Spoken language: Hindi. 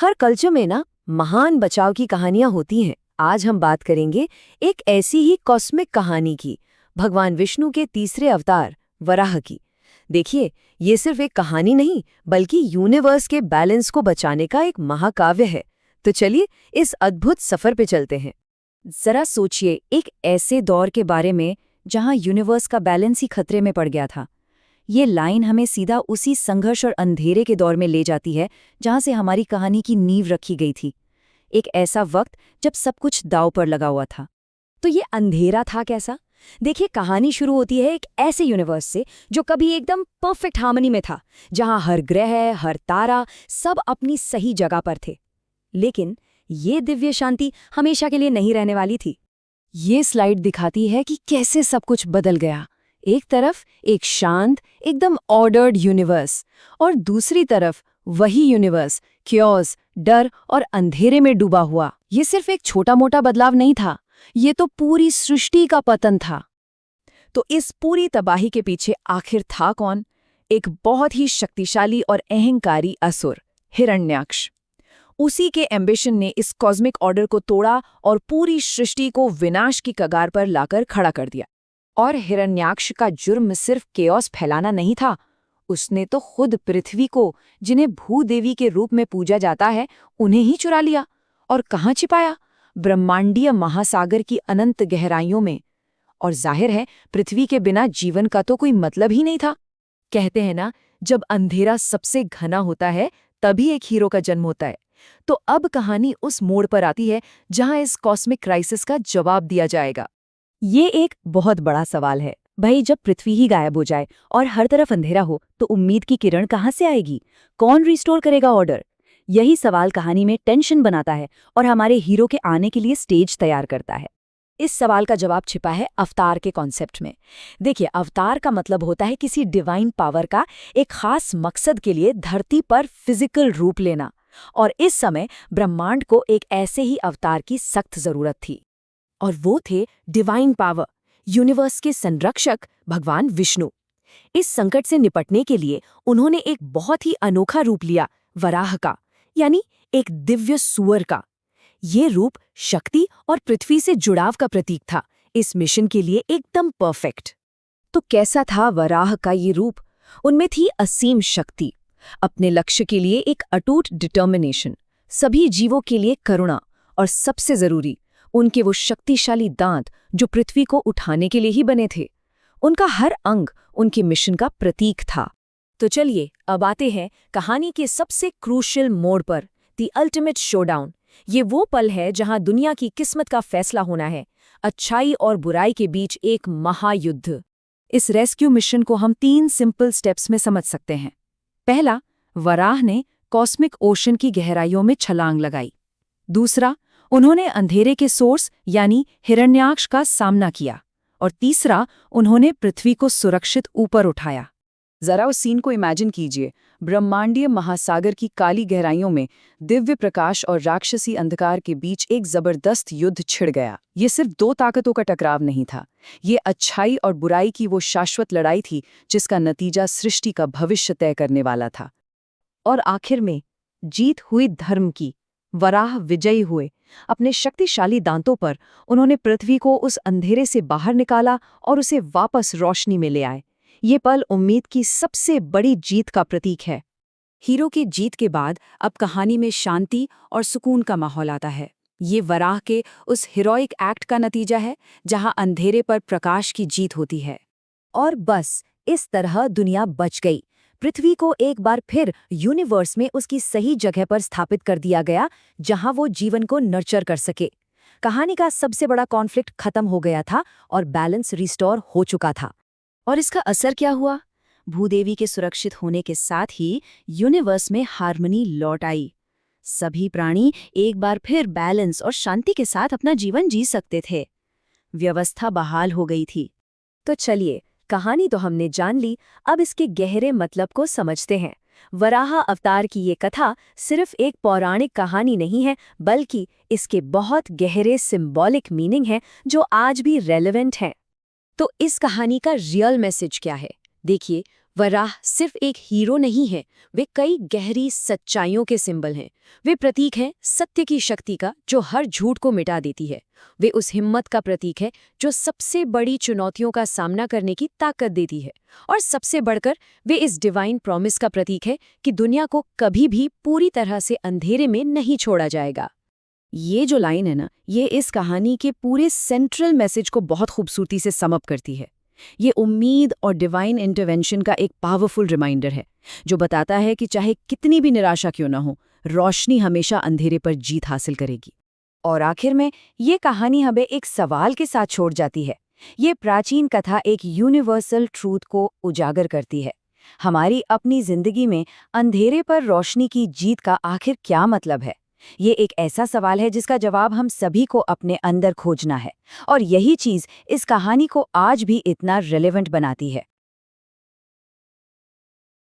हर कल्चर में ना महान बचाव की कहानियां होती हैं। आज हम बात करेंगे एक ऐसी ही कॉस्मिक कहानी की, भगवान विष्णु के तीसरे अवतार वराह की। देखिए, ये सिर्फ एक कहानी नहीं बल्कि यूनिवर्स के बैलेंस को बचाने का एक महाकाव्य है। तो चलिए इस अद्भुत सफर पे चलते हैं। जरा सोचिए, एक ऐसे दौर के बारे में जहां यूनिवर्स का बैलेंस ही खतरे में पड़ गया था। ये लाइन हमें सीधा उसी संघर्ष और अंधेरे के दौर में ले जाती है जहां से हमारी कहानी की नींव रखी गई थी। एक ऐसा वक्त जब सब कुछ दांव पर लगा हुआ था। तो ये अंधेरा था कैसा? देखिए, कहानी शुरू होती है एक ऐसे यूनिवर्स से जो कभी एकदम परफेक्ट हार्मनी में था, जहां हर ग्रह, हर तारा सब अपनी सही जगह पर थे। लेकिन ये दिव्य शांति हमेशा के लिए नहीं रहने वाली थी। ये स्लाइड दिखाती है कि कैसे सब कुछ बदल गया। एक तरफ एक शांत, एकदम ऑर्डर्ड यूनिवर्स, और दूसरी तरफ वही यूनिवर्स क्योस, डर और अंधेरे में डूबा हुआ। ये सिर्फ एक छोटा-मोटा बदलाव नहीं था, ये तो पूरी सृष्टि का पतन था। तो इस पूरी तबाही के पीछे आखिर था कौन? एक बहुत ही शक्तिशाली और अहंकारी असुर, हिरण्याक्ष। उसी के एम्बिशन ने इस कॉस्मिक ऑर्डर को तोड़ा और पूरी सृष्टि को विनाश की कगार पर लाकर खड़ा कर दिया। और हिरण्याक्ष का जुर्म सिर्फ केओस फैलाना नहीं था, उसने तो खुद पृथ्वी को, जिन्हें भूदेवी के रूप में पूजा जाता है, उन्हें ही चुरा लिया। और कहाँ छिपाया? ब्रह्मांडीय महासागर की अनंत गहराइयों में। और जाहिर है, पृथ्वी के बिना जीवन का तो कोई मतलब ही नहीं था। कहते हैं ना, जब अंधेरा सबसे घना होता है तभी एक हीरो का जन्म होता है। तो अब कहानी उस मोड़ पर आती है जहां इस कॉस्मिक क्राइसिस का जवाब दिया जाएगा। ये एक बहुत बड़ा सवाल है भाई। जब पृथ्वी ही गायब हो जाए और हर तरफ अंधेरा हो तो उम्मीद की किरण कहाँ से आएगी? कौन रिस्टोर करेगा ऑर्डर? यही सवाल कहानी में टेंशन बनाता है और हमारे हीरो के आने के लिए स्टेज तैयार करता है। इस सवाल का जवाब छिपा है अवतार के कॉन्सेप्ट में। देखिए, अवतार का मतलब होता है किसी डिवाइन पावर का एक खास मकसद के लिए धरती पर फिजिकल रूप लेना। और इस समय ब्रह्मांड को एक ऐसे ही अवतार की सख्त जरूरत थी। और वो थे डिवाइन पावर, यूनिवर्स के संरक्षक भगवान विष्णु। इस संकट से निपटने के लिए उन्होंने एक बहुत ही अनोखा रूप लिया, वराह का, यानी एक दिव्य सूअर का। ये रूप शक्ति और पृथ्वी से जुड़ाव का प्रतीक था, इस मिशन के लिए एकदम परफेक्ट। तो कैसा था वराह का ये रूप? उनमें थी असीम शक्ति, अपने लक्ष्य के लिए एक अटूट डिटर्मिनेशन, सभी जीवों के लिए करुणा, और सबसे जरूरी उनके वो शक्तिशाली दांत जो पृथ्वी को उठाने के लिए ही बने थे। उनका हर अंग उनके मिशन का प्रतीक था। तो चलिए अब आते हैं कहानी के सबसे क्रूशियल मोड़ पर, द अल्टीमेट शोडाउन। ये वो पल है जहां दुनिया की किस्मत का फैसला होना है, अच्छाई और बुराई के बीच एक महायुद्ध। इस रेस्क्यू मिशन को हम 3 सिंपल स्टेप्स में समझ सकते हैं। पहला, वराह ने कॉस्मिक ओशन की गहराइयों में छलांग लगाई। दूसरा, उन्होंने अंधेरे के सोर्स यानी हिरण्याक्ष का सामना किया। और तीसरा, उन्होंने पृथ्वी को सुरक्षित ऊपर उठाया। जरा उस सीन को इमेजिन कीजिए। ब्रह्मांडीय महासागर की काली गहराइयों में दिव्य प्रकाश और राक्षसी अंधकार के बीच एक जबरदस्त युद्ध छिड़ गया। ये सिर्फ 2 ताकतों का टकराव नहीं था, ये अच्छाई और बुराई की वो शाश्वत लड़ाई थी जिसका नतीजा सृष्टि का भविष्य तय करने वाला था। और आखिर में जीत हुई धर्म की। वराह विजयी हुए। अपने शक्तिशाली दांतों पर उन्होंने पृथ्वी को उस अंधेरे से बाहर निकाला और उसे वापस रोशनी में ले आए। ये पल उम्मीद की सबसे बड़ी जीत का प्रतीक है। हीरो की जीत के बाद अब कहानी में शांति और सुकून का माहौल आता है। ये वराह के उस हीरोइक एक्ट का नतीजा है जहां अंधेरे पर प्रकाश की जीत होती है। और बस इस तरह दुनिया बच गई। पृथ्वी को एक बार फिर यूनिवर्स में उसकी सही जगह पर स्थापित कर दिया गया जहां वो जीवन को नर्चर कर सके। कहानी का सबसे बड़ा कॉन्फ्लिक्ट खत्म हो गया था और बैलेंस रिस्टोर हो चुका था। और इसका असर क्या हुआ? भूदेवी के सुरक्षित होने के साथ ही यूनिवर्स में हार्मनी लौट आई। सभी प्राणी एक बार फिर बैलेंस और शांति के साथ अपना जीवन जी सकते थे। व्यवस्था बहाल हो गई थी। तो चलिए, कहानी तो हमने जान ली, अब इसके गहरे मतलब को समझते हैं। वराह अवतार की ये कथा सिर्फ एक पौराणिक कहानी नहीं है, बल्कि इसके बहुत गहरे सिंबॉलिक मीनिंग है जो आज भी रेलेवेंट हैं। तो इस कहानी का रियल मैसेज क्या है? देखिए, वराह सिर्फ एक हीरो नहीं है, वे कई गहरी सच्चाइयों के सिंबल हैं। वे प्रतीक हैं सत्य की शक्ति का, जो हर झूठ को मिटा देती है। वे उस हिम्मत का प्रतीक है जो सबसे बड़ी चुनौतियों का सामना करने की ताकत देती है। और सबसे बढ़कर वे इस डिवाइन प्रॉमिस का प्रतीक है कि दुनिया को कभी भी पूरी तरह से अंधेरे में नहीं छोड़ा जाएगा। ये जो लाइन है ना, ये इस कहानी के पूरे सेंट्रल मैसेज को बहुत खूबसूरती से समअप करती है। ये उम्मीद और डिवाइन इंटरवेंशन का एक पावरफुल रिमाइंडर है, जो बताता है कि चाहे कितनी भी निराशा क्यों ना हो, रोशनी हमेशा अंधेरे पर जीत हासिल करेगी। और आखिर में ये कहानी हमें एक सवाल के साथ छोड़ जाती है। ये प्राचीन कथा एक यूनिवर्सल ट्रूथ को उजागर करती है। हमारी अपनी जिंदगी में अंधेरे पर रोशनी की जीत का आखिर क्या मतलब है? ये एक ऐसा सवाल है जिसका जवाब हम सभी को अपने अंदर खोजना है। और यही चीज़ इस कहानी को आज भी इतना रिलेवेंट बनाती है।